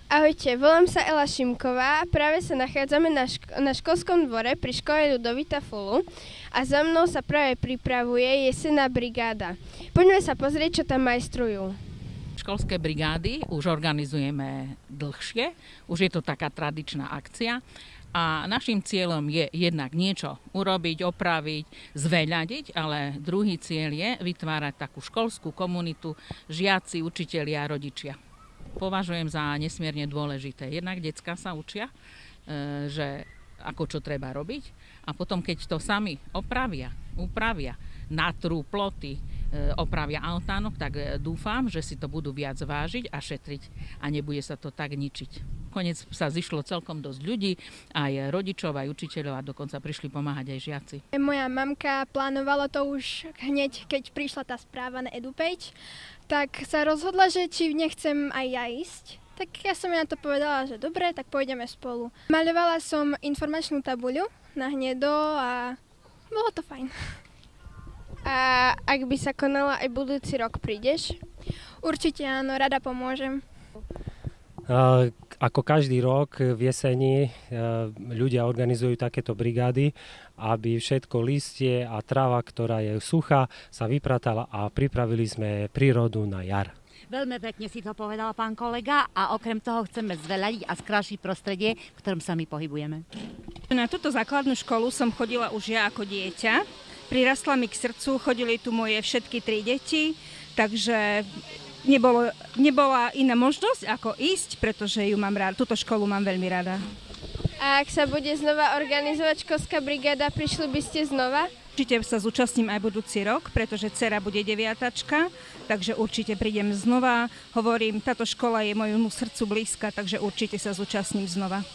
Ahojte, volám sa Ela Šimková, práve sa nachádzame na školskom dvore pri škole Ľudovita Fulu a za mnou sa práve pripravuje jesenná brigáda. Poďme sa pozrieť, čo tam majstrujú. Školské brigády už organizujeme dlhšie, už je to taká tradičná akcia a našim cieľom je jednak niečo urobiť, opraviť, zveľadiť, ale druhý cieľ je vytvárať takú školskú komunitu, žiaci, učitelia a rodičia. Považujem za nesmierne dôležité. Jednak decká sa učia, že ako čo treba robiť a potom, keď to sami upravia, natrú ploty, opravia altánok, tak dúfam, že si to budú viac vážiť a šetriť a nebude sa to tak ničiť. Konec sa zišlo celkom dosť ľudí, aj rodičov, aj učiteľov a dokonca prišli pomáhať aj žiaci. Moja mamka plánovala to už hneď, keď prišla tá správa na EduPage, tak sa rozhodla, že či nechcem aj ja ísť. Tak ja som jej na to povedala, že dobre, tak pôjdeme spolu. Maľovala som informačnú tabuľu na hnedo a bolo to fajn. A ak by sa konala aj budúci rok, prídeš? Určite áno, rada pomôžem. Ako každý rok v jeseni ľudia organizujú takéto brigády, aby všetko listie a tráva, ktorá je suchá, sa vypratala a pripravili sme prírodu na jar. Veľmi pekne si to povedal pán kolega a okrem toho chceme zveľadiť a skrášiť prostredie, v ktorom sa my pohybujeme. Na túto základnú školu som chodila už ja ako dieťa. Prirastla mi k srdcu, chodili tu moje všetky 3 deti, takže nebola iná možnosť ako ísť, pretože ju mám rád. Túto školu mám veľmi rada. A ak sa bude znova organizovať školská brigáda, prišli by ste znova? Určite sa zúčastním aj budúci rok, pretože dcera bude 9-tačka, takže určite prídem znova. Hovorím, táto škola je mojemu srdcu blízka, takže určite sa zúčastním znova.